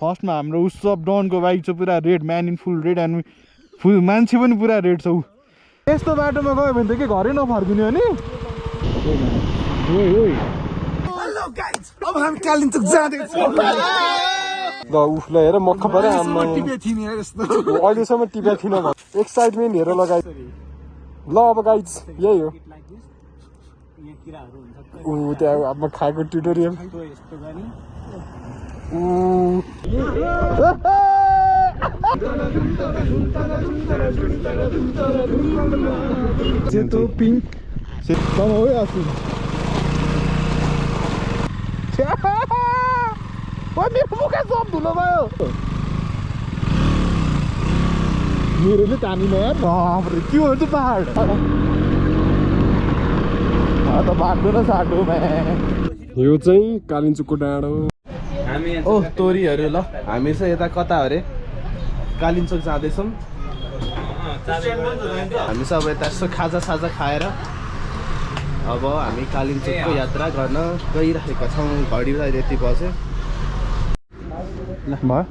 फर्स्टमा हाम्रो उत्सव डनको बाइक छ पुरा red man in full red and full मान्छे पनि पुरा रेड छ ऊ यस्तो बाटोमा गयो भने त के घरै नफर्किने हो नि हेलो गाइस अब हामी कालिम्पोङ जाँदैछौँ ल उफ ल हेर मक्ख परे आम्मा टिपेको थिएँ नि यस्तो अहिलेसम्म टिपेको थिइनँ म एक्साइटमेन्ट हेरेर लगाइ ल अब गाइज यही हो ऊ त्यहाँ अब खाएको ट्युटोरियल सेतो पिङ्क सेतो हो आसु मेरो मुखा सब धुलो भयो मेरो चाहिँ तानिन यार बाफ्रे के हो त्यो पहाड त बाटो र साटोमा यो चाहिँ कालिम्पोङको डाँडो ओ तोरीहरू ल हामी चाहिँ यता कता अरे कालिम्पोङ जाँदैछौँ हामी चाहिँ अब यता यसो खाजा साजा खाएर अब हामी कालिम्पोङको यात्रा गर्न गइरहेका छौँ घडी यति बज्यो ल भयो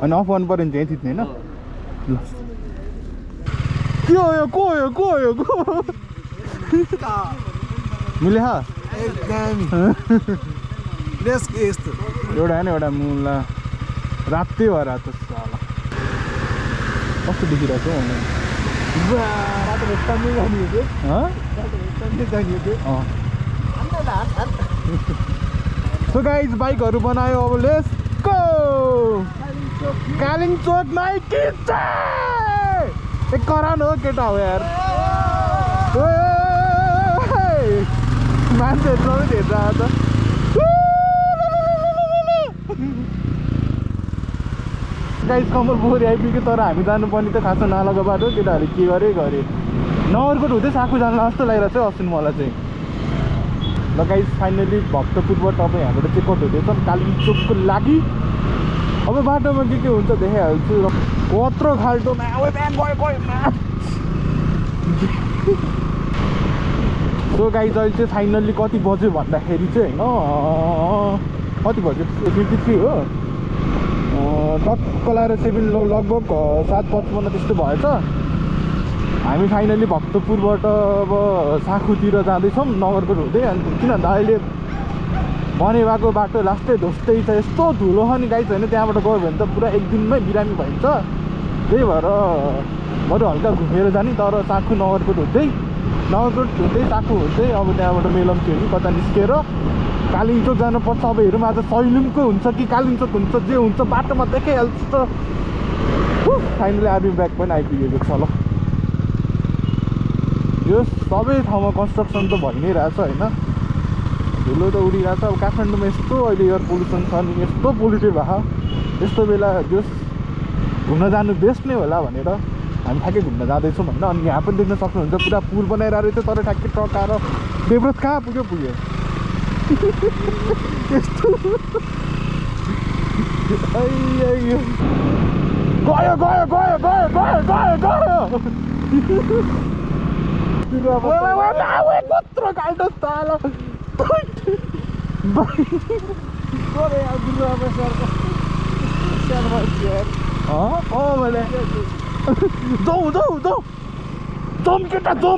अनि अफ गर्नु पऱ्यो नि त्यहीँ थिच्ने होइन ल के हो यो को हो को हो को मिले यस्तो एउटा होइन एउटा मुला रातै भयो रातो साला कस्तो देखिरहेको सो गाइज बाइकहरू बनायो अब लेट्स गो कालिम्पोङ नाइट एक करान हो केटा हो यार मान्छेहरू सबै हेर्छ आज गाइस कम्मर पोखरी आइपुग्यो तर हामी जानुपर्ने त खासमा नालाको बाटो केटाहरू के गरे नगरकोट हुँदै साखु जानु जस्तो लागिरहेको छ अस्ति मलाई चाहिँ ल गाइस फाइनली भक्तपुरबाट तपाईँ यहाँबाट चेकआउट हुँदैछ कालिम्पोङको लागि अब बाटोमा के हुन्छ देखाइहाल्छु कत्रो खाल्टोमा सो गाइस अहिले चाहिँ फाइनल्ली कति बज्यो भन्दाखेरि चाहिँ होइन कति बज्यो 53 हो टक्क लाएर 7 लगभग 7:55 त्यस्तो भएछ हामी फाइनली भक्तपुरबाट अब साखुतिर जाँदैछौँ नगरकोट हुँदै अनि किन भन्दा अहिले बनेवाको बाटो लास्टै ढोस्दै छ यस्तो धुलो छ नि गाइस होइन त्यहाँबाट गयो भने त पुरा एक दिनमै बिरामी भइन्छ त्यही भएर बरु हल्का घुमेर जाने तर साखु नगरकोट हुँदै साखु हुँदै अब त्यहाँबाट मेलम थियो नि कता निस्केर कालिम्पोङ जानुपर्छ अब हेरौँ आज सैलुङको हुन्छ कि कालिम्पोङ हुन्छ जे हुन्छ बाटोमा देखाइहाल्छ त फाइनली आर्मी ब्याग पनि आइपुगेको छ ल यो सबै ठाउँमा कन्स्ट्रक्सन त भइ नै रहेछ होइन धुलो त उडिरहेछ अब काठमाडौँमा यस्तो अहिले एयर पोल्युसन छ नि यस्तो पोल्युटेड भएको यस्तो बेला जस घुम्न जानु बेस्ट नै होला भनेर हामी ठ्याक्कै घुम्न जाँदैछौँ होइन अनि यहाँ पनि देख्न सक्नुहुन्छ पुरा पुल बनाइरहेको रहेछ तर ठ्याक्कै ट्रक आएर देवव्रत कहाँ पुग्यो यस्तो गयो कत्रो खाल्टो ताल जाउँ केटा जाउँ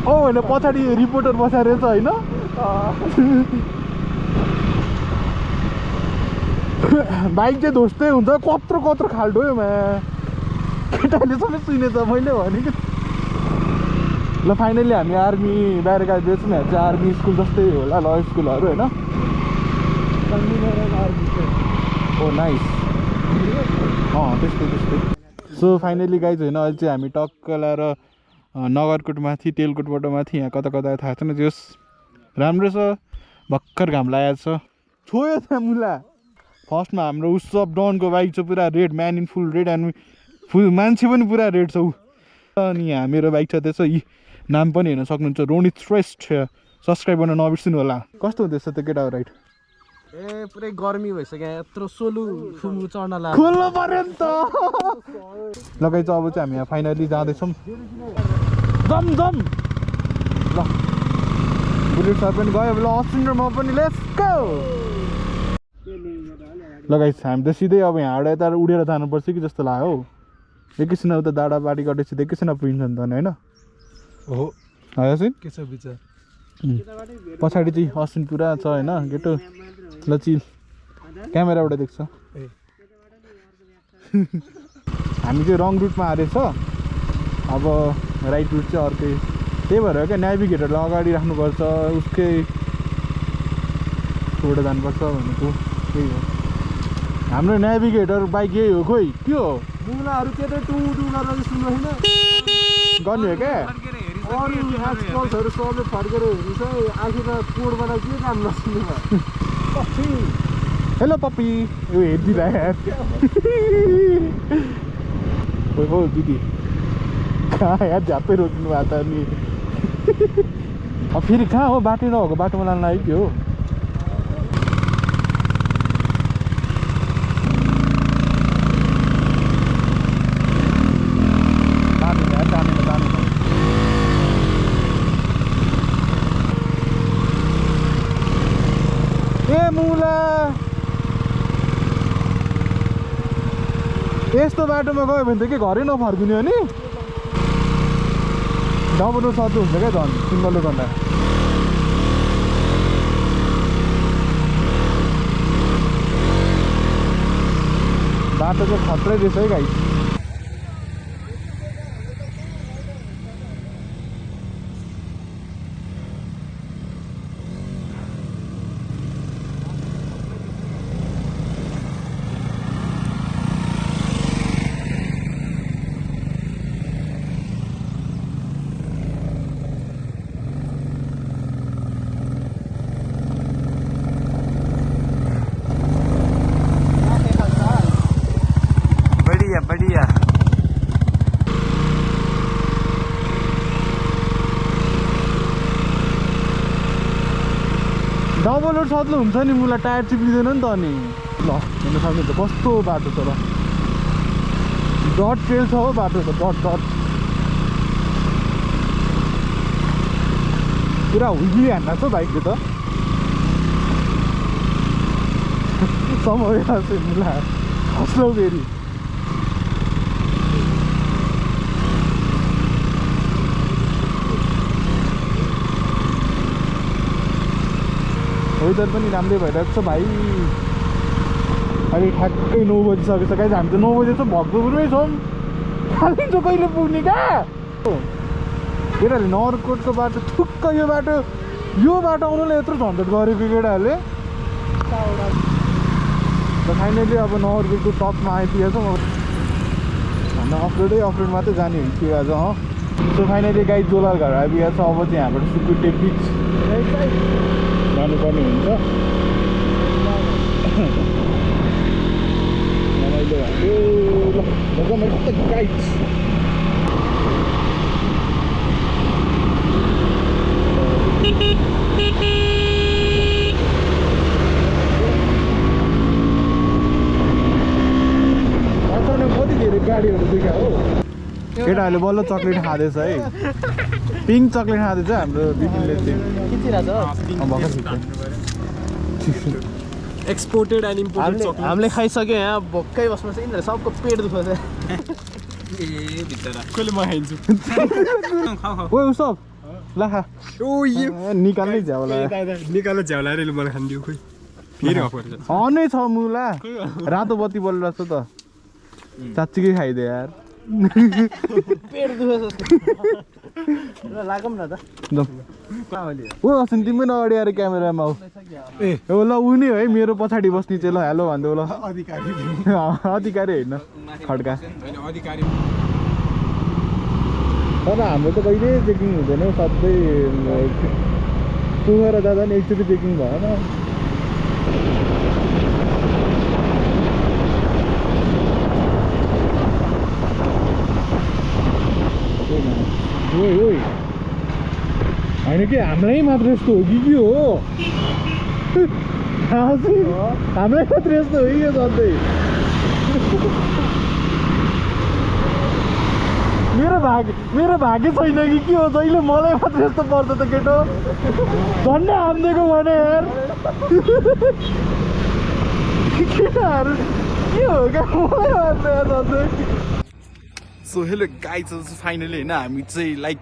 होइन पछाडि रिपोर्टर बसेर रहेछ होइन बाइक चाहिँ धोस्दै हुन्छ कत्रो खाल्टो हो केटाले सबै सुनेछ मैले भनेको ल फाइनली हामी आर्मी बाहिर बेच्नु यहाँ चाहिँ आर्मी स्कुल जस्तै होला ल स्कुलहरू होइन ओ नाइस त्यस्तै सो फाइनली गाइज होइन अहिले चाहिँ हामी टक्क लाएर नगरकोट माथि तेलकोटबाट माथि यहाँ कता थाहा छैन जोस् राम्रो छ भर्खर घाम लागेको छ छोयो त्यहाँ मुला फर्स्टमा हाम्रो उत्सव डनको बाइक छ पुरा red man in full red and full मान्छे पनि पुरा रेड छ ऊ अनि यहाँ मेरो बाइक छ त्यसो नाम पनि हेर्न सक्नुहुन्छ रोनित श्रेष्ठ सब्सक्राइब गर्न नबिर्सिनु होला कस्तो हुँदैछ त्यो केटा राइट ए पुरै गर्मी भइसक्यो यत्रो सोलु खुम्बु चढ्न लाग्यो खोल्नु पर्यो नि त लगाइ चाहिँ अब चाहिँ हामी यहाँ फाइनली जाँदैछौँ जम ल बुलेट सर पनि गयो ल अस्टिन र म पनि लेट्स गो ल गाइस हामी त सिधै अब यहाँबाट यता उडेर जानुपर्छ कि जस्तो लाग्यो हौ एकैछिन उता डाँडाबाडी गरेपछि त एकैछिन पुगिन्छ नि त होइन हो हजुर के छ विचार पछाडि चाहिँ अस्टिन पुरा छ होइन गेटो ल चिल क्यामेराबाट देख्छ हामी चाहिँ रङ रुटमा हारेछ अब राइट रुट चाहिँ अर्कै त्यही भएर क्या नेभिगेटरलाई अगाडि राख्नुपर्छ उसकै थोबाट जानुपर्छ भनेको त्यही हो हाम्रो नेभिगेटर बाइक यही हो खोइ के हो मुलाहरू त्यतै टु टु गरेर सुन्नु होइन गर्ने हो क्या अरू एक्सपल्सहरू सबले फर्केर हेर्नु आखिरमा कोडबाट के काम नसुन्नु भयो हेलो पप्पी यो हेरिदिँदा यार हो दिदी कहाँ यार झ्याप्पै रोकिनु भएको त अनि अब फेरि कहाँ हो बाटो नभएको बाटोमा लानु आइपुग्यो हो ए मुला यस्तो बाटोमा गयो भने त के घरै नफर्किने हो नि डबल रोड सजिलो हुन्छ क्या झन् सिङ्गल रोडभन्दा बाटो चाहिँ खत्रै रहेछ है गाइस बढिया डबल रोड सजिलो हुन्छ नि मुला टायर चिप्लिँदैन नि त अनि ल हेर्न सक्नुहुन्छ कस्तो बाटो छ र डट ट्रेल छ हो बाटो त डट डट पुरा हुइली हान्दा छ बाइकले त समय मुला खस्लो फेरि वेदर पनि राम्रै भइरहेको छ भाइ अहिले ठ्याक्कै 9 बजिसकेछ गाइस हामी त 9 बजे चाहिँ भक्तपुरमै छौँ खालि चाहिँ कहिले पुग्ने क्या केटाहरूले नगरकोटको बाटो ठुक्क यो बाटो आउनुलाई यत्रो झन्झट गरेको केटाहरूले त फाइनली अब नगरकोटको टपमा आइपुगेको छ हामी अफरोडै अफरोड मात्रै जाने हुन्थ्यो आज सो फाइनली गाइस जोलाल घर आइपुगेको छ अब चाहिँ यहाँबाट सुकुटे बिच जानुपर्ने हुन्छ रमाइलो भयो गाइस कति धेरै गाडीहरू देखा हो केटाहरूले बल्ल चक्लेट खाँदैछ है पिङ्क चक्लेट खाँदैछ हाम्रो दिदीले एक्सपोर्टेड एन्ड इम्पोर्टेड चक्लेट हामीले खाइसक्यो यहाँ भक्कै बस्नु छ यिनीहरू सबको पेट दुखाउँछ ए बिचरा कहिले म खाइन्छु ओ सब ला खा ओ ये निकाल्नै झ्याउला निकालो झ्याउला रे मलाई खान दियो खोइ फेरि अफर छ अनै छ मुला रातो बत्ती बलिरहेको छ त चाच्चीकै खाइदे यार पेट दुखाउँछ ल लागौँ न त ओ अस्ति तिमी पनि अगाडि आएर क्यामेरामा हो ए हो ल ऊ नि है मेरो पछाडि बस्ने चाहिँ ल हेलो भनिदेऊ ल अधिकारी होइन खड्का तर हाम्रो त कहिले चेकिङ हुँदैन सधैँ पुगेर जाँदा नि एकचोटि चेकिङ भएन होइन कि हामीलाई मात्र यस्तो हो कि हो हामीलाई मात्र यस्तो हो कि सधैँ मेरो भाग्य छैन कि के हो जहिले मलाई मात्र यस्तो पर्छ त केटो झन्डै हानिदिएको भने यार केटाहरू के हो क्या मलाई मात्र यार सो हेलो गाइज फाइनली होइन हामी चाहिँ लाइक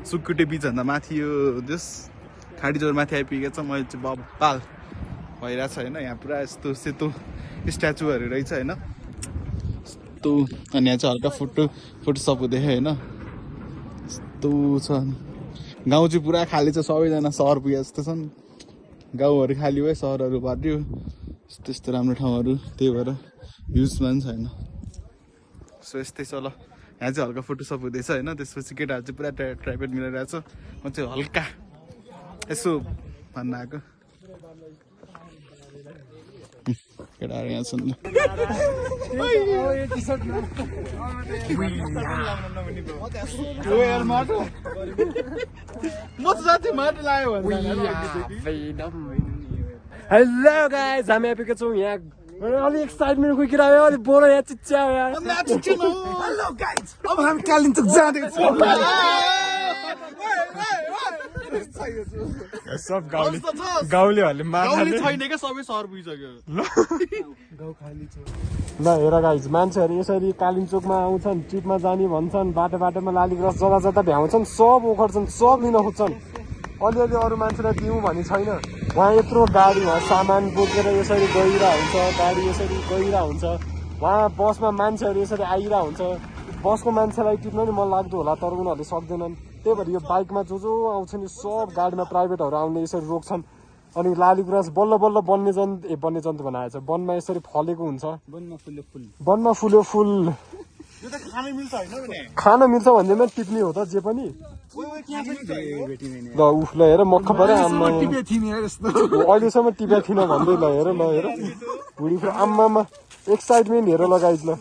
सुकुटे बिचभन्दा माथि यो जस खाडी जोर माथि आइपुगेको छ मैले चाहिँ बब्बाल भइरहेछ होइन यहाँ पुरा यस्तो सेतो स्ट्याचुहरू रहेछ होइन यस्तो अनि यहाँ चाहिँ हल्का फोटोसप हुँदै होइन यस्तो छ गाउँ चाहिँ पुरा खाली छ सबैजना सहर पुगे जस्तो छन् गाउँहरू खाली भयो सहरहरू भरियो यस्तो यस्तो राम्रो ठाउँहरू त्यही भएर युजमा पनि छैन सो यस्तै छ ल यहाँ चाहिँ हल्का फोटोसप हुँदैछ होइन त्यसपछि केटाहरू चाहिँ पुरा ट्राइपेड मिलाइरहेको छ म चाहिँ हल्का यसो भन्न आएको केटाहरू यहाँ छन् हेलो गाइस हामी आइपुगेको छौँ यहाँ अलिक एक्साइटमेन्ट कुकिरह्यो अलिक बोलो यहाँ चिच्यायो यार हेलो गाइज अब हामी कालिम्पोङ जाँदैछौँ सब गाउँलेहरूले गाउँले छैन क्या सबै सहर पुगिसक्यो ल हेर गाइज मान्छेहरू यसरी कालिम्पोङमा आउँछन् ट्रिपमा जाने भन्छन् बाटो बाटोमा लालीग्रास जता जता भ्याउँछन् सब उखड्छन् सब लिन खोज्छन् अलिअलि अरू मान्छेलाई दिउँ भन्ने छैन उहाँ यत्रो गाडी उहाँ सामान बोकेर यसरी गइरहेको हुन्छ गाडी यसरी गइरहेको हुन्छ उहाँ बसमा मान्छेहरू यसरी आइरहेको हुन्छ बसको मान्छेलाई टिप्न नि मन लाग्दो होला तर उनीहरूले सक्दैनन् त्यही भएर यो बाइकमा जो आउँछ नि सब गाडीमा प्राइभेटहरू आउने यसरी रोक्छन् अनि लालीगुराँस बल्ल बल्ल वन्य जन्तु बनाएको छ वनमा यसरी फलेको हुन्छ वनमा फुल्यो फुल खान मिल्छ भन्दैमा टिप्ने हो त जे पनि ल उफ ल हेर मक्ख पऱ्यो आम्मा अहिलेसम्म टिपेको थिइनँ भन्दै ल हेर भुँडी आम्मामा एक्साइटमेन्ट हेर लगाइज ल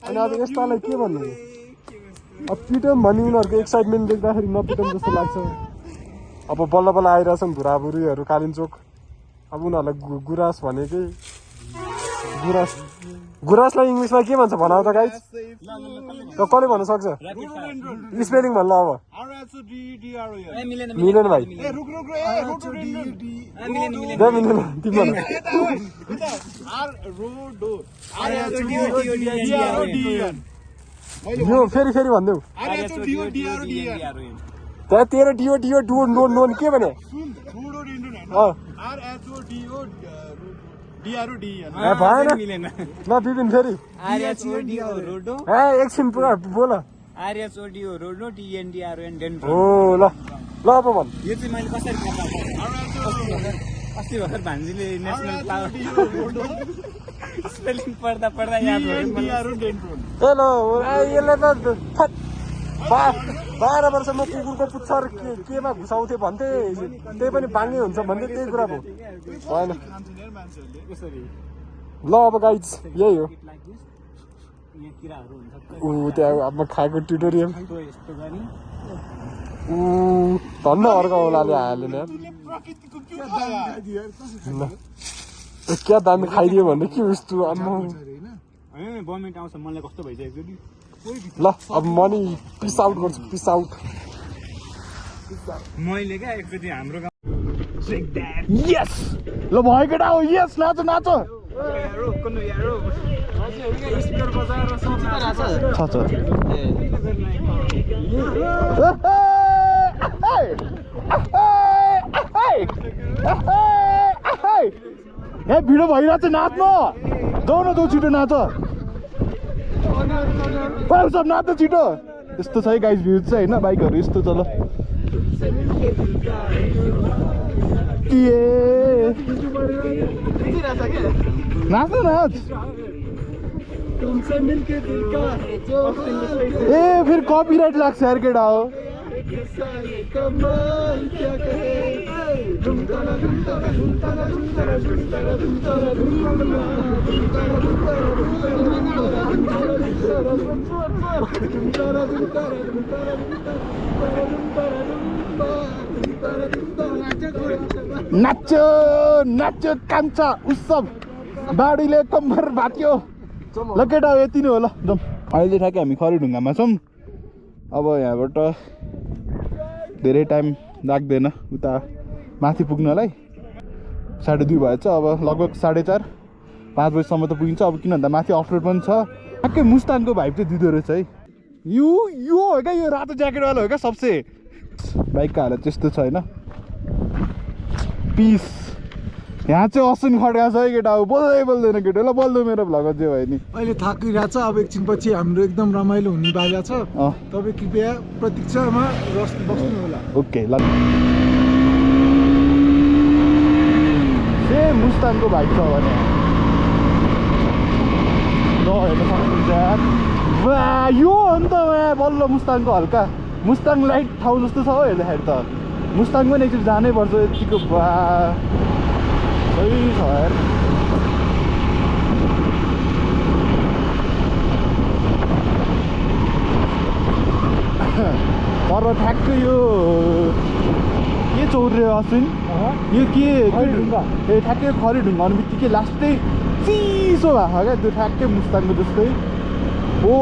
अनि अब यस्तालाई के भन्नु अब पिटौँ भने उनीहरूको एक्साइटमेन्ट देख्दाखेरि नपिटौँ जस्तो लाग्छ अब बल्ल बल्ल आइरहेछन् बुढाबुढीहरू कालिम्पोङ अब उनीहरूलाई गुराँस भनेकै गुराँसलाई इङ्ग्लिसमा के भन्छ भन त गाइज कसले भन्न सक्छ स्पेलिङ भन्न अब मिलेन भाइ मिलेन यो फेरि भनिदेऊ त्यहाँ तेरो डिओ डोन के भने भएन ल विपिन फेरि एकछिन पुरा बोल हो ल अब भन् यो चाहिँ मैले कसरी अस्ति भर्खर भान्जीले नेसनल स्पेलिङ पढ्दा याद भयो यसले त 12 वर्षमा कुकुरको पुच्छर केमा घुसाउँथे भन्थे त्यही पनि बाङ्गे हुन्छ भन्दै त्यही कुरा भयो भएन ल अब गाइज यही हो त्यहाँ अब खाएको ट्युटोरियल धन्न अर्को औलाले हालेन क्या दामी खाइदियो भन्दै के यस्तो आम्मा गभर्नमेन्ट आउँछ मलाई कस्तो भइसक्यो ल अब मनी पिस आउट गर्छु पिस आउट मैले क्या एकचोटि हाम्रो यस ल भयो केटा हो यस नाच ए भिडियो भइरहेको छ नाच्नु जाऊ न जाऊ छिटो नाच सब नाच्छ छिटो यस्तो छ है गाइस भ्युज चाहिँ होइन बाइकहरू यस्तो छ ल नाच ए फेरि कपिराइट लाग्छ यार केटा हो नाच्यो कान्छा उत्सव बाढीले कम्बर भात्यो ल केटा यति नै हो ल जाउँ अहिले ठ्याक्कै हामी खरढुङ्गामा छौँ अब यहाँबाट धेरै टाइम लाग्दैन उता माथि पुग्नलाई 2:30 भएछ अब लगभग 4:30 5 बजीसम्म त पुगिन्छ अब किन भन्दा माथि अफरोड पनि छ ठ्याक्कै मुस्ताङको भाइब चाहिँ दिँदो रहेछ है यो हो क्या यो रातो ज्याकेटवाला हो क्या सबसे बाइकको हालत त्यस्तो छ होइन पिस यहाँ चाहिँ असुन खड्का छ है केटा अब बोल्दैन केटा ल बोल्दो मेरो भ्लग जे भयो नि अहिले थाकिरहेको छ अब एकछिनपछि हाम्रो एकदम रमाइलो हुने बाजा छ तपाईँ कृपया प्रतीक्षामा बस्नु होला ओके ल सेम मुस्ताङको भाइ छ भने ल हेर्न सक्नुहुन्छ यार वा यो हो नि त यहाँ बल्ल मुस्ताङको हल्का मुस्ताङ लाइट ठाउँ जस्तो छ हो हेर्दाखेरि त मुस्ताङ पनि एकचोटि जानै पर्छ यतिको वा सही छ यार तर ठ्याक्कै यो के चौर्यो असिन यो के ए ठ्याक्कै खरी ढुङ्गा आउने बित्तिकै लास्टै चिसो भएको क्या त्यो ठ्याक्कै मुस्ताङको जस्तै ओ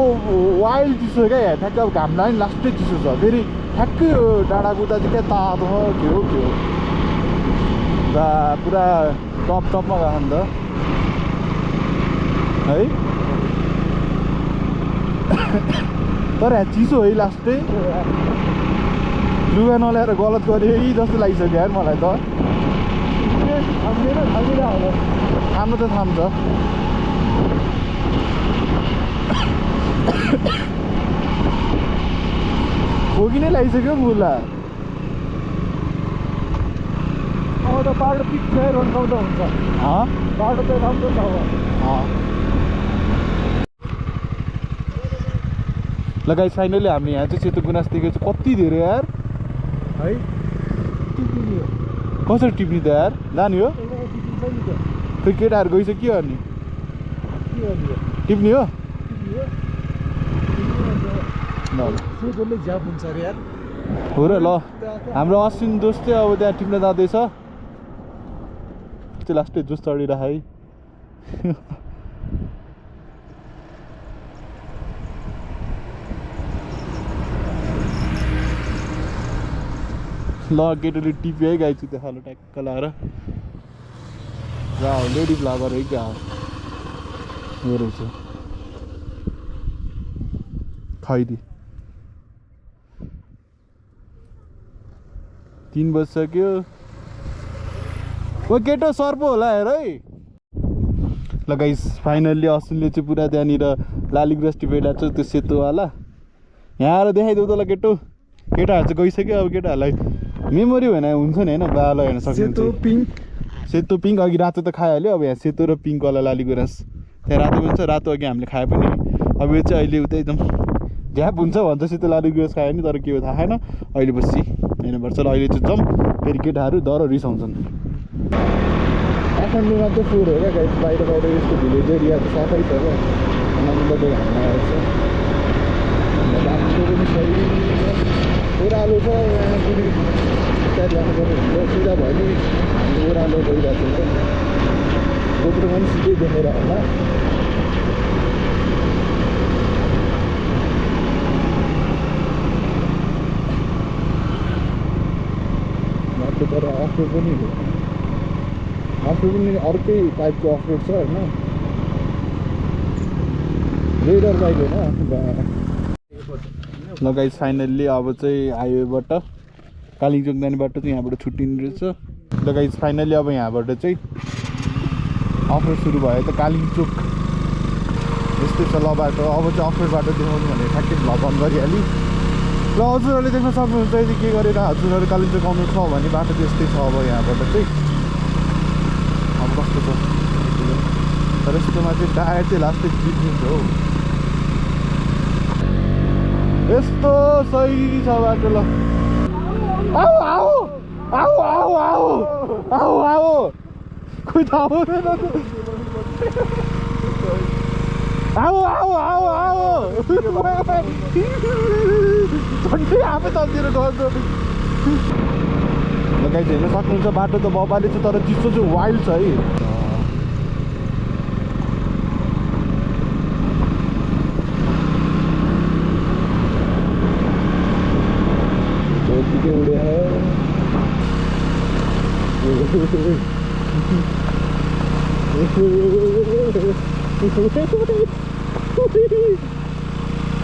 वाइल्ड चिसो क्या यहाँ ठ्याक्कै अब घाम लाग्यो नि लास्टै चिसो छ फेरि ठ्याक्कै यो डाँडा कुदा चाहिँ क्या तातो के हो पुरा टपमा गएको नि त है तर यहाँ चिसो है लास्टै लुगा नल्याएर गलत गरेँ जस्तो लागिसक्यो यार मलाई त थाम्नु त थाम्छ खोकी नै लागिसक्यो मुला अब त बाटो पिक चाहिँ रन्काउँदा हुन्छ बाटो चाहिँ राम्रो छ लगाइ फाइनली हामीले यहाँ चाहिँ सेतो गुनास देखेको छ कति धेरै यार है कसरी टिप्ने त यार जाने हो खै केटाहरू गइसक्यो के गर्ने टिप्ने हो सेतोले झ्याप हुन्छ अरे यार हो र ल हाम्रो अश्विन दोस्त चाहिँ अब त्यहाँ टिप्न जाँदैछ चाहिँ लास्टै जोस चढिरह है ल केटोले टिप्यो है गाई चाहिँ खालो ट्याक्क लाएर लेडी फ्लावर है क्या हो रहेछ खाइदिए 3 बजिसक्यो ओ केटो सर्पो होला हेर है ल गाइस फाइनल्ली अश्विनले चाहिँ पुरा त्यहाँनिर लालीगुराँस टिपेर छ त्यो सेतोवाला यहाँ आएर देखाइदेऊ त ल केटो केटाहरू चाहिँ गइसक्यो अब केटाहरूलाई मेमोरी भएन हुन्छ नि होइन बाला हेर्न सक्नुहुन्छ सेतो पिङ्क अघि रातो त खाइहाल्यो अब यहाँ सेतो र पिङ्कवाला लालीगुराँस त्यहाँ रातो पनि छ रातो अघि हामीले खायो पनि अब यो चाहिँ अहिले उतै एकदम झ्याप हुन्छ भन्छ सेतो लालीगुराँस खायो नि तर के हो थाहा छैन अहिले बसी हेर्नुपर्छ र अहिले चाहिँ जम फेरि केटाहरू डर रिसाउँछन् काठमाडौँमा चाहिँ फोहोर हो क्या गाइस बाहिर यस्तो भिलेज एरिया त सफै छ क्या नम्बर हाल्न आएको छ बाटो पनि सही ओह्रालो छ यहाँ पनि इत्यादि जानुपर्ने हुन्छ सिधा भयो नि हाम्रो ओह्रालो गइरहेको छ गोप्रोमा पनि सिधै देखेर होला बाटो तर अफरोड पनि हो अफरोड पनि अर्कै टाइपको अफरोड छ होइन रेडर बाइक होइन ल गाइस फाइनल्ली अब चाहिँ हाइवेबाट कालिम्पोङ जाने बाटो चाहिँ यहाँबाट छुट्टिने रहेछ ल गाइस फाइनल्ली अब यहाँबाट चाहिँ अफरोड सुरु भयो त कालिम्पोङ यस्तै छ ल बाटो अब चाहिँ अफरोड बाटो देखाउनु भने ठ्याक्कै भ्लग बन्द गरिहालेँ ल हजुरहरूले देख्न सक्नुहुन्छ यदि के गरेर हजुरहरू कालिम्पोङ आउनु छ भने बाटो त्यस्तै छ अब यहाँबाट चाहिँ अब कस्तो छ तर यस्तोमा चाहिँ टायर चाहिँ लास्टै बिग्रिन्छ हो यस्तो सही छ बाटो ल आऊ आऊ आऊ आऊ आऊ आऊ आऊ खोइ त आउँदैन आऊ आऊ आऊ आऊ झन्डै आफै तलतिर गर्छ लगाइ हेर्न सक्नुहुन्छ बाटो त बबाले छ तर चिसो चाहिँ वाइल्ड छ है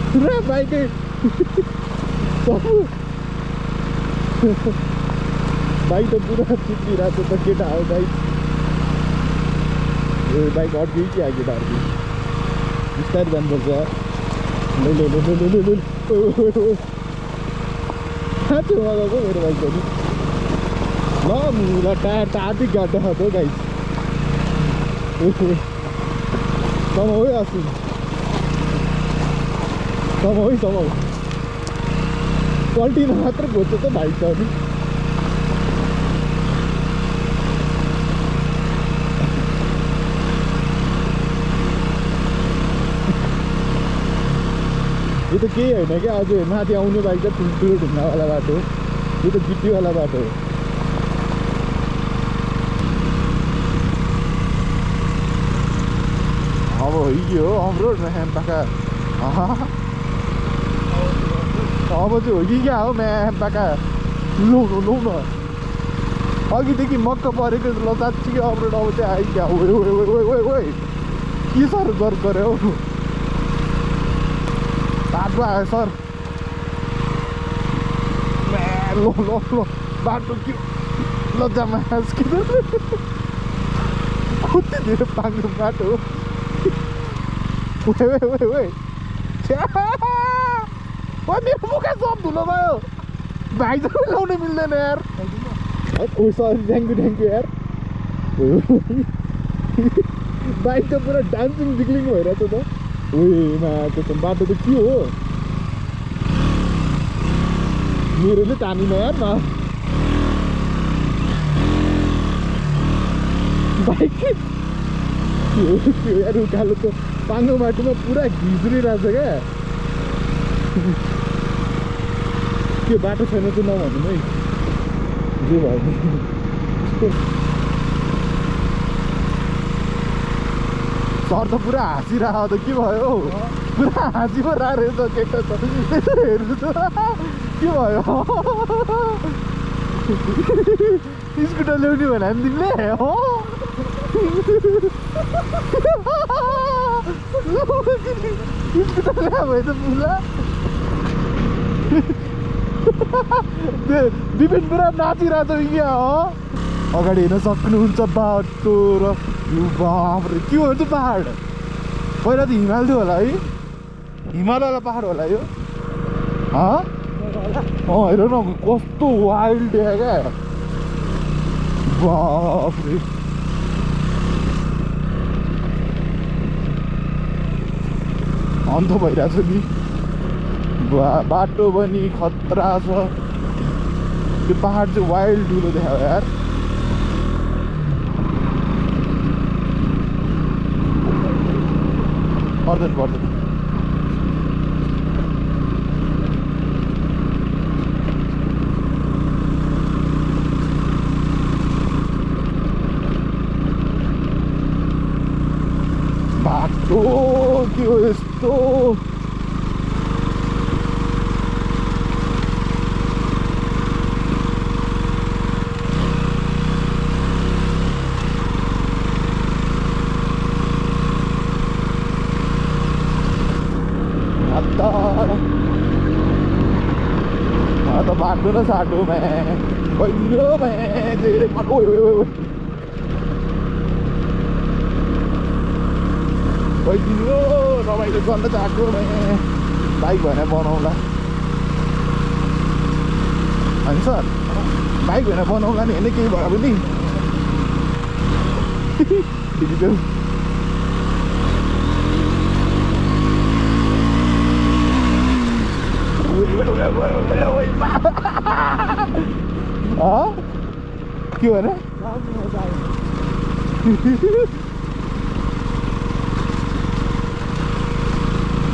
पुरा बाइकै बाइक त पुरा चिप्लिरहेको छ त केटा हो बाइक ए बाइक अड्कियो कि केटा अड्कियो बिस्तारै जानुपर्छ साँच्चै मजाको मेरो बाइक पनि ल टायर त आधी गाड्दा खाँदो गाइस समाउ है अस्ति समाउ पल्टिन मात्र घोच्छ त बाइक त अनि यो त केही होइन क्या अझ माथि आउने बाइक त ठुल्ठुलो ढुङ्गावाला बाटो यो त गिट्टीवाला बाटो हो अब हिजो हो अमरोड म्याम पाका अब चाहिँ हो कि क्या हो म्याम पाका लौ न अघिदेखि मक्क परेको ल साँच्चीकै अमरोड अब चाहिँ आइ क्या ओ के सर गऱ्यो हौ बाटो आयो सर ल बाटो के लज्जामा किन कति धेरै पाङ्रो बाटो हो मेरो मुखा सब धुलो भयो भाइ त लाउनै मिल्दैन यार ओ सरी थ्याङ्क यू यार बाइक त पुरा डान्सिङ जिग्लिङ भइरहेछ त ओमा त्यसो बाटो त के हो मेरोले तानिन यार न बाइक के हो यार उकालो त पाङ्गो बाटोमा पुरा घिच्रिरहेछ क्या त्यो बाटो छैन चाहिँ नभन्नु है जे भयो सर त पुरा हाँसिरहेको त के भयो पुरा हाँसी पो रहेछ केटा त हेर्नु त के भयो स्कुटर ल्याउने भने तिमीले हो स्कुटर ल्या भयो त पुरा विपिन पुरा नाचिरहेको छ क्या हो अगाडि हेर्न सक्नुहुन्छ बाटो र यो बाफ्रे के भन्छ पहाड पहिला त हिमाल थियो होला है हिमालवाला पहाड होला यो हेर न कस्तो वाइल्ड क्या बाफ्रे अन्त भइरहेछ नि बाटो पनि खतरा छ त्यो पहाड चाहिँ वाइल्ड ठुलो देखायो यार पर्दैन बाटो के हो यस्तो तो बाटो न साटो पहिलो धेरै पहिलो रमाइलो गर्न चाहको बाइक भएन बनाउँला होइन सर बाइक भएन बनाउँला नि होइन केही भयो पनि डिजिटल के भने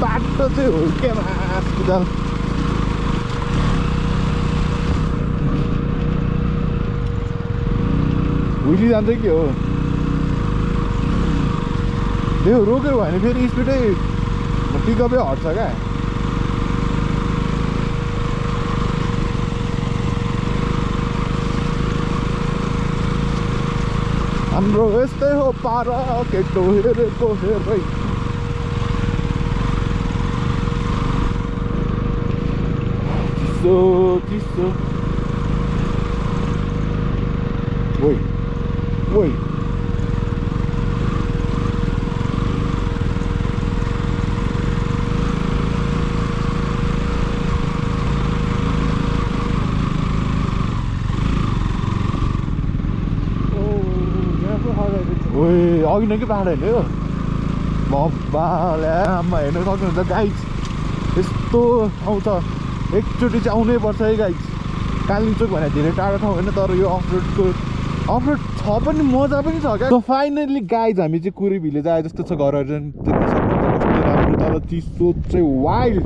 बाटो चाहिँ हुर्केमा हस्पिटल हुइली जान्छ के हो त्यो रोक्यो भने फेरि स्पिडै पिकअपै हट्छ क्या हाम्रो यस्तै हो पार केटो हेरेको हेरै चिसो चिसो ओइ ओइ ओए अघि नै के पाहाड हेर्ने हो बाबाले आमा हेर्न सक्नुहुन्छ गाइज यस्तो ठाउँ छ एकचोटि चाहिँ आउनै पर्छ है गाइज कालिम्पोङ भने धेरै टाढो ठाउँ होइन तर यो अफरोडको अफरोड छ पनि मजा पनि छ क्या फाइनली गाइज हामी चाहिँ कुरी भिलेज आए जस्तो छ घरहरू चाहिँ देख्न सक्नुहुन्छ कस्तो राम्रो तर चिसो चाहिँ वाइल्ड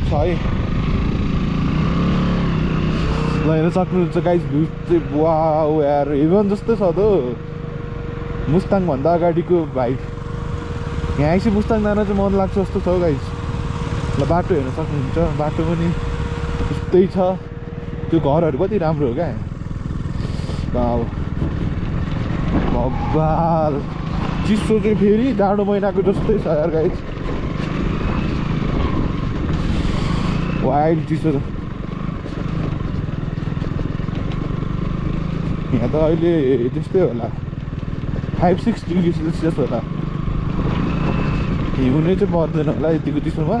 छ है ल हेर्न सक्नुहुन्छ गाइज भ्यू चाहिँ वाउ यार हेभन जस्तो छ त मुस्ताङभन्दा अगाडिको भाइब यहाँ आइसि मुस्ताङ जान चाहिँ मन लाग्छ जस्तो छ गाइज ल बाटो हेर्न सक्नुहुन्छ बाटो पनि त्यस्तै छ त्यो घरहरू कति राम्रो हो क्या भब्बाल चिसो चाहिँ फेरि जाडो महिनाको जस्तै छ यार गाइज वाइल्ड चिसो छ यहाँ त अहिले त्यस्तै होला 5-6 डिग्री सेल्सियस होला हिउँनै चाहिँ पर्दैन होला यतिको चिसोमा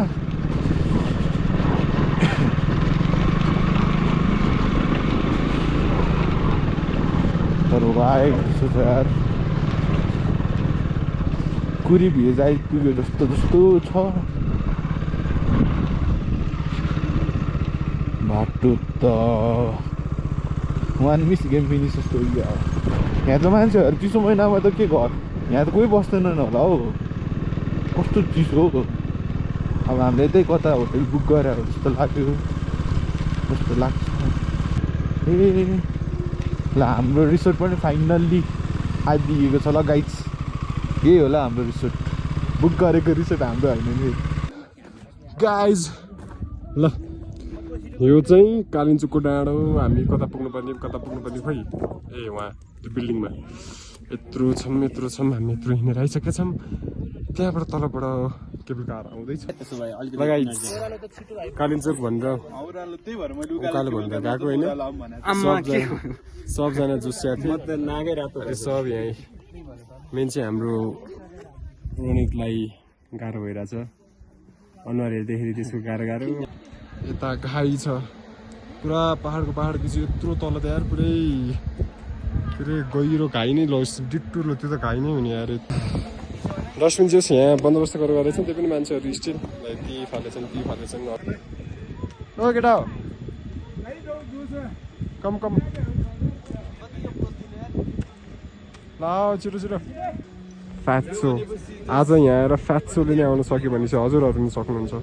तर वाइल्ड चिसो छ यार कुरी भिलेज आइपुग्यो जस्तो जस्तो छ बाटो त वान मिस गेम फिनिस जस्तो यहाँ त मान्छेहरू चिसो महिनामा त के घर यहाँ त कोही बस्दैनन् होला हौ कस्तो चिसो हो अब हामीले त्यही कता होटेल बुक गरेर जस्तो लाग्यो जस्तो लाग्छ ए ल हाम्रो रिसोर्ट पनि फाइनल्ली आइपुगेको छ ल गाइज यही होला हाम्रो रिसोर्ट बुक गरेको रिसोर्ट हाम्रो होइन नि गाइज ल यो चाहिँ कालिम्पोङको डाँडो हामी कता पुग्नुपर्ने खोइ ए वहाँ त्यो बिल्डिङमा यत्रो छौँ हामी यत्रो हिँडेर आइसकेका छौँ त्यहाँबाट तलबाट केबल कार आउँदैछ कालिम्पोङ भनेर उकालो भनेर गएको होइन सबजना जुस्याएको थियो सब यहीँ मेन चाहिँ हाम्रो रोनिकलाई गाह्रो भइरहेछ अनुहार हेर्दाखेरि त्यसको गाह्रो यता घाइ छ पुरा पहाड पछि यत्रो तल त यार पुरै के अरे गहिरो घाइ नै डिट्टु त्यो त घाइ नै हुने यार डस्टबिन चाहिँ यहाँ बन्दोबस्त गरेर गरेको छ त्यो पनि मान्छेहरू स्टिल ती फालेछन् ओ केटा कम ल छिटो फ्याट्सो आज यहाँ आएर फ्याट्सोले नै आउन सक्यो भने चाहिँ हजुरहरू पनि सक्नुहुन्छ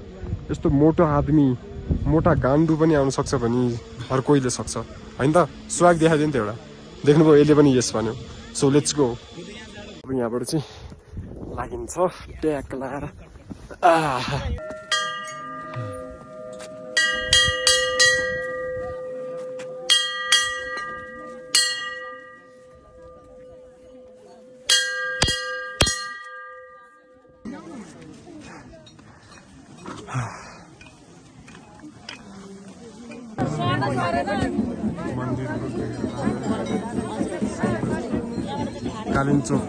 यस्तो मोटो आदमी मोटा गान्डु पनि आउन सक्छ भने हर कोहीले सक्छ होइन त स्वाग देखाइदियो नि त एउटा देख्नुभयो यसले पनि यस भन्यो सो लेट्स गो अब यहाँबाट चाहिँ लागिन्छ ट्याक लगाएर कालिम्पोङ